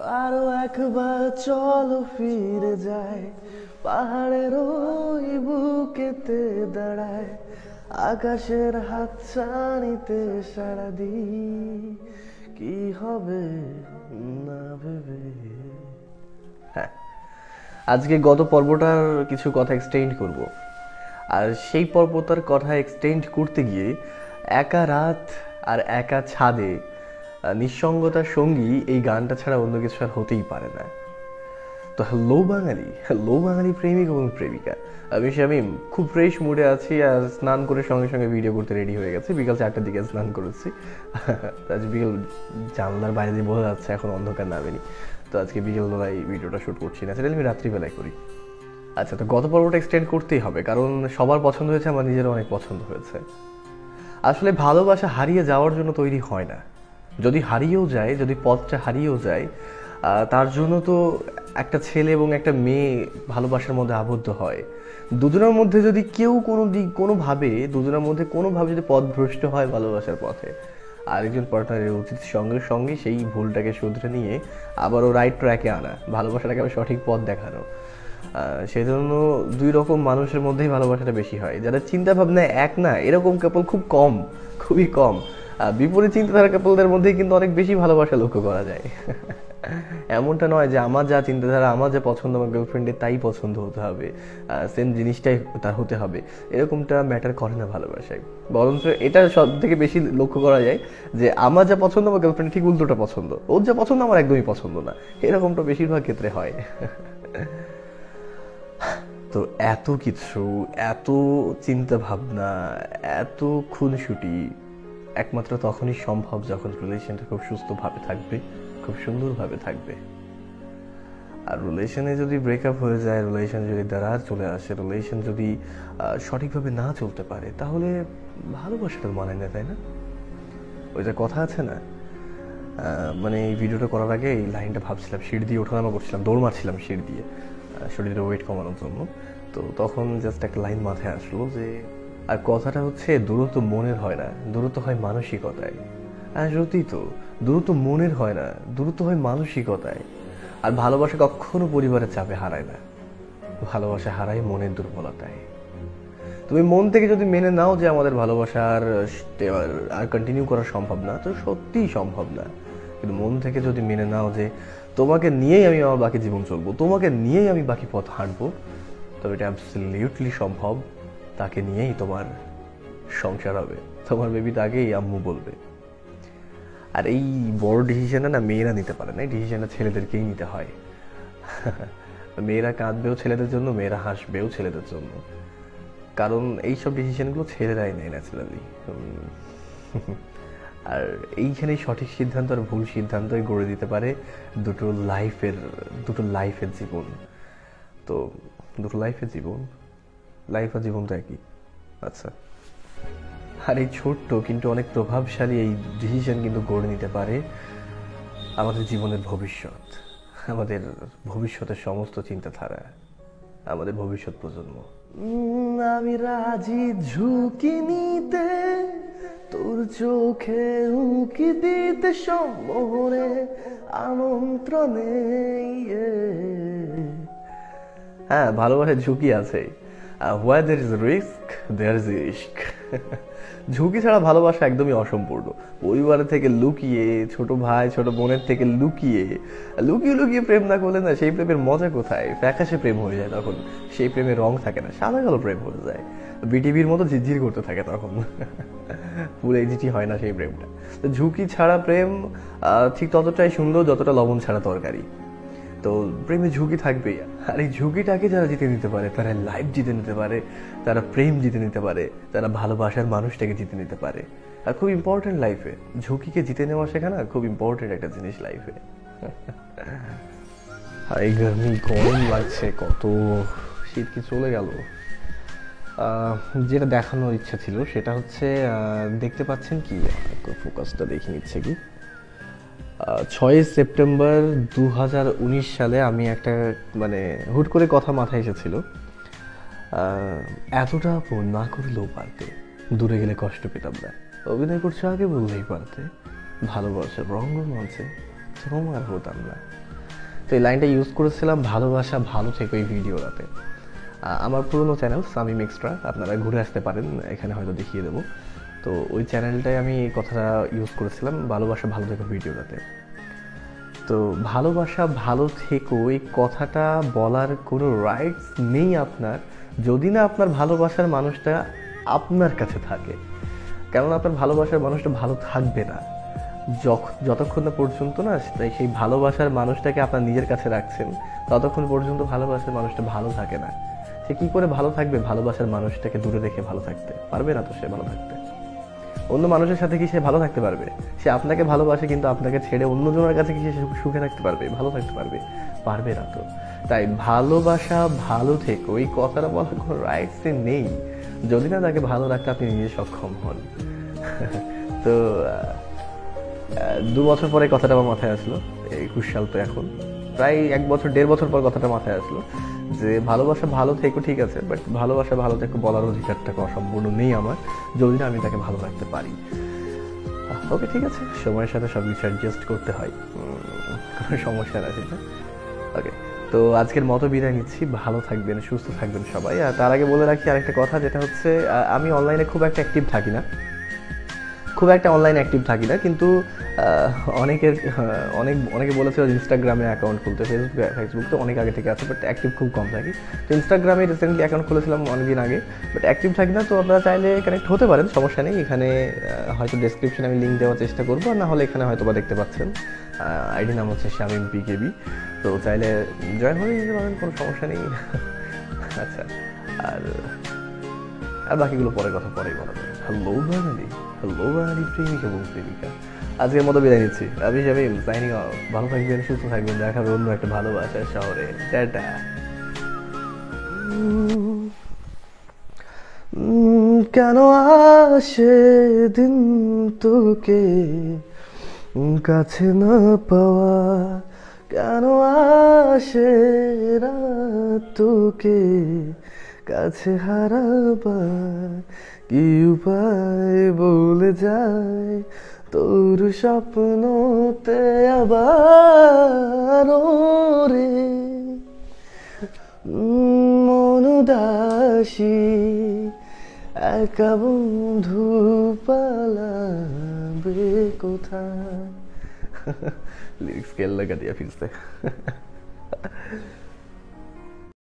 আরো একবার চলো ফিরে যায়, পাহাড়ের ওই বুকেতে দাঁড়ায়, আকাশের হাত ছানিতে সাড়া দিই, কি হবে না ভেবে। হ্যাঁ, আজকে গত পর্বটার কিছু কথা এক্সটেন্ড করব, আর সেই পর্বটার কথা এক্সটেন্ড করতে গিয়ে একা রাত আর একা ছাদে নিঃসঙ্গতার সঙ্গী এই গানটা ছাড়া অন্য কিছু আর হতেই পারে না। তো হ্যালো বাঙালি প্রেমিক এবং প্রেমিকা, আমি শামীম খুব ফ্রেশ মুডে আছি আর স্নান করে সঙ্গে সঙ্গে ভিডিও করতে রেডি হয়ে গেছি। বিকাল 4টার দিকে স্নান করেছি। আজ বিকেল জানলার বাইরে দিয়ে বোঝা যাচ্ছে এখন অন্ধকার নামেনি, তো আজকে বিকেলবেলায় ভিডিওটা শ্যুট করছি না, সেটা আমি রাত্রিবেলায় করি। আচ্ছা, তো গত পর্বটা এক্সটেন্ড করতেই হবে, কারণ সবার পছন্দ হয়েছে, আমার নিজেরও অনেক পছন্দ হয়েছে। আসলে ভালোবাসা হারিয়ে যাওয়ার জন্য তৈরি হয় না, যদি হারিয়েও যায়, যদি পথটা হারিয়েও যায়, তার জন্য তো একটা ছেলে এবং একটা মেয়ে ভালোবাসার মধ্যে আবদ্ধ হয়। দুজনের মধ্যে যদি কেউ দুজনের মধ্যে কোনোভাবে যদি পথভ্রষ্ট হয় ভালোবাসার পথে, আরেকজন পার্টনারের উচিত সঙ্গে সঙ্গে সেই ভুলটাকে শুধরে নিয়ে আবারও রাইট ট্র্যাকে আনা, ভালোবাসাটাকে আবার সঠিক পথ দেখানো। সেই জন্য দুই রকম মানুষের মধ্যেই ভালোবাসাটা বেশি হয়। যারা চিন্তা ভাবনায় এক না, এরকম কাপল খুব কম, খুবই কম। বিপরীত চিন্তাধারা কাপলদের মধ্যেই কিন্তু অনেক বেশি ভালোবাসা লক্ষ্য করা যায়। এমনটা নয় যে আমার যা চিন্তাধারা, আমার যা পছন্দ, আমার গার্লফ্রেন্ডের তাই পছন্দ হতে হবে, সেম জিনিসটাই তার হতে হবে, এরকমটা ম্যাটার করে না ভালোবাসায়। বরঞ্চ এটা সব থেকে বেশি লক্ষ্য করা যায় যে আমার যা পছন্দ আমার গার্লফ্রেন্ড ঠিক উল্টোটা পছন্দ, ওর যা পছন্দ আমার একদমই পছন্দ না, এরকমটা বেশিরভাগ ক্ষেত্রে হয়। তো এত কিছু, এত চিন্তা ভাবনা, এত খুনসুটি একমাত্র তখনই সম্ভব যখন রিলেশনটা খুব সুস্থভাবে থাকবে, খুব সুন্দরভাবে থাকবে। আর রিলেশনে যদি ব্রেকআপ হয়ে যায়, রিলেশন যদি দরার চলে আসে, রিলেশন যদি সঠিকভাবে না চলতে পারে, তাহলে ভালোবাসাটা মানে না, তাই না? ওই যে কথা আছে না, মানে এই ভিডিওটা করার আগে এই লাইনটা ভাবছিলাম, সিঁড়ি দিয়ে ওঠানামা করছিলাম, দৌড় মারছিলাম সিঁড়ি দিয়ে শরীরের ওয়েট কমানোর জন্য। তো তখন জাস্ট একটা লাইন মাথায় আসলো যে, আর কথাটা হচ্ছে দূরত্ব মনের হয় না, দূরত্ব হয় মানসিকতায়। আর সত্যি তো, দূরত্ব মনের হয় না, দূরত্ব হয় মানসিকতায়। আর ভালোবাসা কখনো পরিবারের চাপে হারায় না, ভালোবাসা হারায় মনের দুর্বলতায়। তুমি মন থেকে যদি মেনে নাও যে আমাদের ভালোবাসা আর কন্টিনিউ করা সম্ভব না, তো সত্যিই সম্ভব না। কিন্তু মন থেকে যদি মেনে নাও যে তোমাকে নিয়েই আমি আমার বাকি জীবন চলবো, তোমাকে নিয়েই আমি বাকি পথ হাঁটবো, তবে এটা অ্যাবসলিউটলি সম্ভব। তাকে নিয়েই তোমার সংসার হবে, তোমার বেবি তাকেই আম্মু বলবে। আর এই বড় ডিসিশনটা না মেয়েরা নিতে পারে না, এই ডিসিশনটা ছেলেদেরকেই নিতে হয়। মেয়েরা কাঁদবেও ছেলেদের জন্য, মেয়েরা হাসবেও ছেলেদের জন্য, কারণ এইসব ডিসিশনগুলো ছেলেরাই নেয় ন্যাচারালি। আর এইখানেই সঠিক সিদ্ধান্ত আর ভুল সিদ্ধান্তই গড়ে দিতে পারে দুটো লাইফের জীবন। তো দুটো লাইফের জীবন, লাইফ আর জীবন তো একই। আচ্ছা, আর এই ছোট্ট কিন্তু অনেক প্রভাবশালী এই ডিসিশন কিন্তু গড়ে নিতে পারে আমাদের জীবনের ভবিষ্যৎ, আমাদের ভবিষ্যতের সমস্ত চিন্তাধারা, আমাদের ভবিষ্যৎ প্রজন্ম। আমি রাজি ঝুঁকি নিতে, তোর চোখে উঁকি দিতে, সম্মোহনে আমন্ত্রণে। হ্যাঁ, ভালোবাসার ঝুঁকি আছে। where there is risk there is risk। ঝুঁকি ছাড়া ভালোবাসা একদমই অসম্পূর্ণ। পরিবারের থেকে লুকিয়ে, ছোট ভাই ছোট বোনের থেকে লুকিয়ে লুকিয়ে প্রেম না করলে না, সেই প্রেমের মজা কোথায়? ফ্যাকাশে প্রেম হয়ে যায় তখন, সেই প্রেমের রং থাকে না, সাদা কালো প্রেম হয়ে যায়, বিটিভির মতো ঝিরঝির করতে থাকে তখন। ফুল এইচডি হয় না সেই প্রেমটা। তো ঝুঁকি ছাড়া প্রেম ঠিক ততটাই সুন্দর যতটা লবণ ছাড়া তরকারি। তো প্রেমে ঝুঁকি থাকবেই, আর এই ঝুঁকিটাকে যারা জিতে নিতে পারে, তারা লাইফ জিতে নিতে পারে, তারা প্রেম জিতে নিতে পারে, তারা ভালোবাসার মানুষটাকে জিতে নিতে পারে। আর খুব ইম্পর্টেন্ট লাইফে ঝুঁকিকে জিতে নেওয়া শেখানো খুব ইম্পর্টেন্ট একটা জিনিস লাইফে। হাই গরমি, গরম লাগছে কত, শীত কি চলে গেল? যেটা দেখানোর ইচ্ছা ছিল সেটা হচ্ছে, দেখতে পাচ্ছেন কি, ফোকাসটা দেখে নিচ্ছে কি, 6 সেপ্টেম্বর 2019 সালে আমি একটা হুট করে কথা মাথায় এসেছিল, এতটা ফোন না করলেও পারতে, দূরে গেলে কষ্ট পেতাম না, অভিনয় করছো আগে বললেই পারতে, ভালোবাসার রঙ্গমঞ্চে তোমার হতাম না। তো এই লাইনটা ইউজ করেছিলাম ভালোবাসা ভালো থেকো এই ভিডিওটাতে। আমার পুরনো চ্যানেল সামিম এক্সট্রা, আপনারা ঘুরে আসতে পারেন, এখানে হয়তো দেখিয়ে দেবো। তো ওই চ্যানেলটায় আমি এই কথাটা ইউজ করেছিলাম ভালোবাসা ভালো থেকো ভিডিওটাতে। তো ভালোবাসা ভালো থেকো এই কথাটা বলার কোনো রাইটস নেই আপনার, যদি না আপনার ভালোবাসার মানুষটা আপনার কাছে থাকে। কেননা আপনার ভালোবাসার মানুষটা ভালো থাকবে না যতক্ষণ না পর্যন্ত না সেই ভালোবাসার মানুষটাকে আপনার নিজের কাছে রাখছেন, ততক্ষণ পর্যন্ত ভালোবাসার মানুষটা ভালো থাকে না। সে কি করে ভালো থাকবে ভালোবাসার মানুষটাকে দূরে রেখে ভালো থাকতে পারবে না। তো সে ভালো থাকতে অন্য মানুষের সাথে কি সে ভালো থাকতে পারবে? সে আপনাকে ভালোবাসে কিন্তু আপনাকে ছেড়ে অন্যজনের কাছে কি সে সুখে থাকতে পারবে, ভালো থাকতে পারবে? পারবে না। তো তাই ভালোবাসা ভালো থেকো ওই কথাটা বলার কোনো রাইটস নেই যদি না তাকে ভালো রাখতে আপনি নিজে সক্ষম হন। তো 2 বছর পরে কথাটা আমার মাথায় আসলো, 21 সাল তো এখন প্রায় 1 বছর 1.5 বছর পর কথাটা মাথায় আসলো যে ভালোবাসা ভালো থেকো ঠিক আছে, বাট ভালোবাসা ভালো থেকো বলার অধিকারটা অসম্পূর্ণ নেই আমার যদি না আমি তাকে ভালো রাখতে পারি। ওকে ঠিক আছে, সময়ের সাথে সব কিছু অ্যাডজাস্ট করতে হয়, কোনো সমস্যা না সেটা। ওকে, তো আজকের মতো বিদায় নিচ্ছি। ভালো থাকবেন, সুস্থ থাকবেন সবাই। আর তার আগে বলে রাখি আরেকটা কথা, যেটা হচ্ছে আমি অনলাইনে খুব একটা অ্যাক্টিভ থাকি না, কিন্তু অনেকে বলেছে ইনস্টাগ্রামে অ্যাকাউন্ট খুলতে, ফেসবুক তো অনেক আগে থেকে আছে, বাট অ্যাক্টিভ খুব কম থাকি। তো ইনস্টাগ্রামে রিসেন্টলি অ্যাকাউন্ট খুলেছিলাম অনেকদিন আগে, বাট অ্যাক্টিভ থাকি না। তো আপনারা চাইলে কানেক্ট হতে পারেন, সমস্যা নেই। এখানে হয়তো ডেসক্রিপশনে আমি লিঙ্ক দেওয়ার চেষ্টা করবো, আর না হলে এখানে হয়তো বা দেখতে পাচ্ছেন আইডি নাম হচ্ছে শামিম পিকেবি। তো চাইলে জয়েন হয়ে যেতে পারেন, কোনো সমস্যা নেই। আচ্ছা, আর বাকিগুলো পরেই বলা যাবে। হ্যালো বাঙালি প্রেমিক এবং প্রেমিকা, আজকের মতো বিদায় নিচ্ছি। আমি শামিম সাইনিং অফ। ভালো থাকবেন, সুস্থ থাকবেন, দেখা হবে অন্য একটা ভালোবাসার শহরে। টাটা। কেন আসে দিন তোকে কাছে না পাওয়া, কেন আসে রাত তোকে কাছে হারাবার, কি উপায় বলে যায় তোর স্বপ্নতে আবার রে মন উদাসী একা বন্ধু পালাবে কোথায়। लिरिक्स खेलने का दिया फिर से।